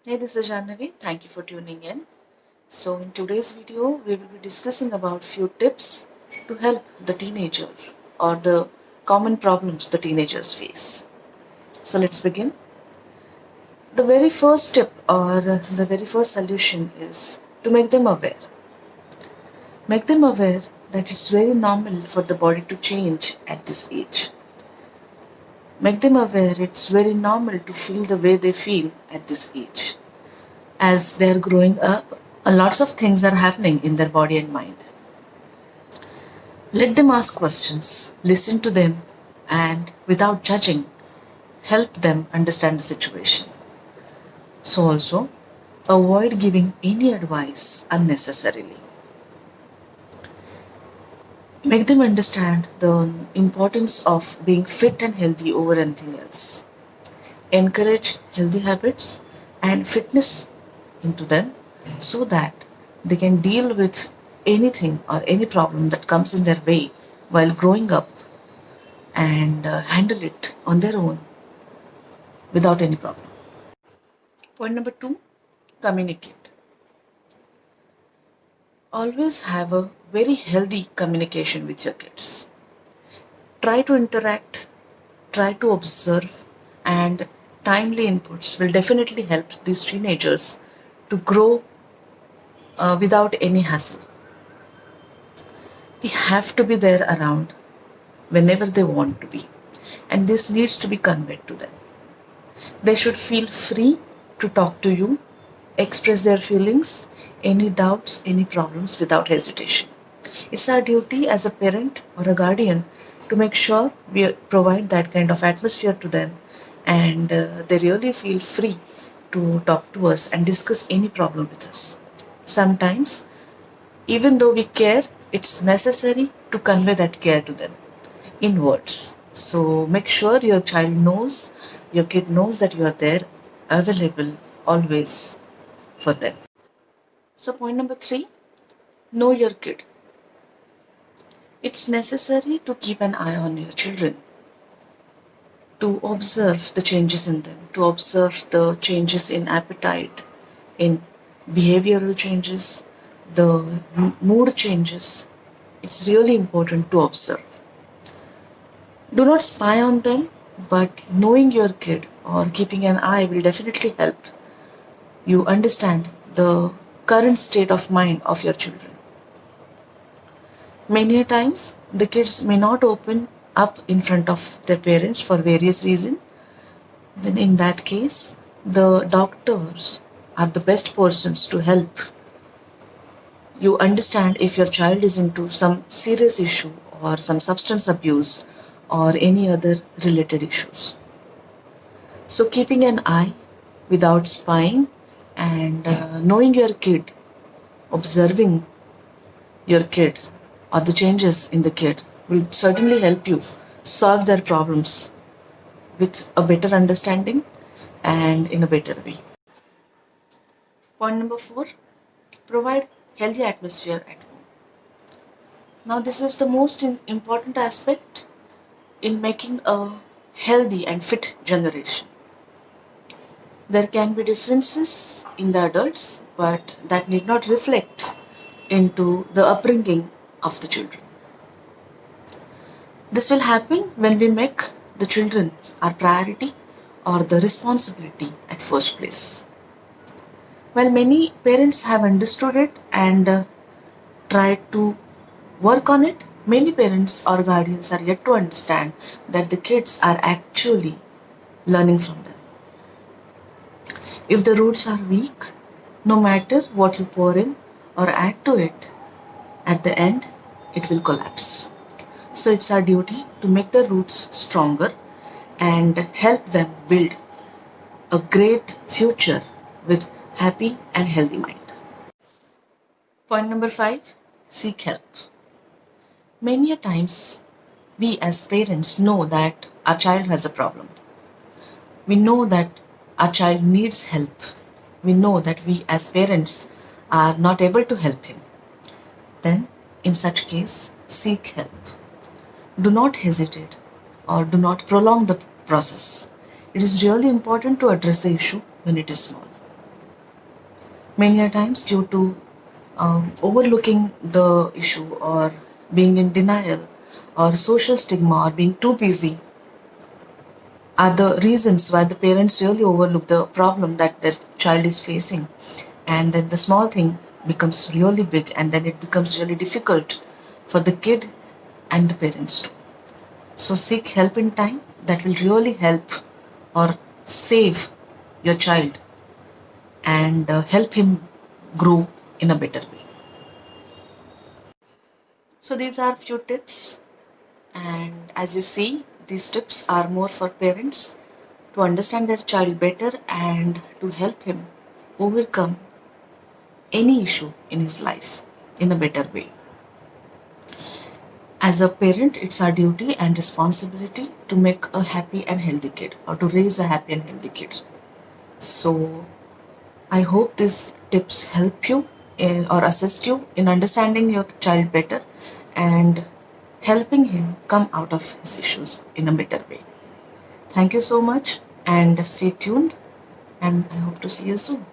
Hey, this is Jannavi. Thank you for tuning in. So, in today's video, we will be discussing about few tips to help the teenager or the common problems the teenagers face. So, let's begin. The very first tip or the very first solution is to make them aware. Make them aware that it's very normal for the body to change at this age. Make them aware it's very normal to feel the way they feel at this age. As they're growing up, lots of things are happening in their body and mind. Let them ask questions, listen to them, and without judging, help them understand the situation. So, also, avoid giving any advice unnecessarily. Make them understand the importance of being fit and healthy over anything else. Encourage healthy habits and fitness into them so that they can deal with anything or any problem that comes in their way while growing up and handle it on their own without any problem. Point number two, communicate. Always have a very healthy communication with your kids. Try to interact, try to observe, and timely inputs will definitely help these teenagers to grow without any hassle. We have to be there around whenever they want to be, and this needs to be conveyed to them. They should feel free to talk to you, express their feelings, any doubts, any problems without hesitation. It's our duty as a parent or a guardian to make sure we provide that kind of atmosphere to them and they really feel free to talk to us and discuss any problem with us. Sometimes, even though we care, it's necessary to convey that care to them in words. So make sure your child knows, your kid knows that you are there, available always for them. So, point number three, know your kid. It's necessary to keep an eye on your children, to observe the changes in them, to observe the changes in appetite, in behavioral changes, the mood changes. It's really important to observe. Do not spy on them, but knowing your kid or keeping an eye will definitely help you understand the current state of mind of your children. Many a times, the kids may not open up in front of their parents for various reasons. Then, in that case, the doctors are the best persons to help you understand if your child is into some serious issue or some substance abuse or any other related issues. So, keeping an eye without spying and knowing your kid, observing your kid or the changes in the kid will certainly help you solve their problems with a better understanding and in a better way. Point number four, provide healthy atmosphere at home. Now, this is the most important aspect in making a healthy and fit generation. There can be differences in the adults, but that need not reflect into the upbringing of the children. This will happen when we make the children our priority or the responsibility at first place. While many parents have understood it and tried to work on it, many parents or guardians are yet to understand that the kids are actually learning from them. If the roots are weak, no matter what you pour in or add to it, at the end it will collapse. So it's our duty to make the roots stronger and help them build a great future with happy and healthy mind. Point number five, seek help. Many a times we as parents know that our child has a problem. We know that our child needs help. We know that we as parents are not able to help him. Then, in such case, seek help. Do not hesitate or do not prolong the process. It is really important to address the issue when it is small. Many a times, due to overlooking the issue, or being in denial, or social stigma, or being too busy, are the reasons why the parents really overlook the problem that their child is facing. And then the small thing becomes really big, and then it becomes really difficult for the kid and the parents too. So seek help in time. That will really help or save your child, and help him grow in a better way. So these are few tips, and as you see, these tips are more for parents to understand their child better and to help him overcome any issue in his life in a better way. As a parent, it's our duty and responsibility to make a happy and healthy kid, or to raise a happy and healthy kid. So I hope these tips help you in, or assist you in understanding your child better and helping him come out of his issues in a better way. Thank you so much, and stay tuned, and I hope to see you soon.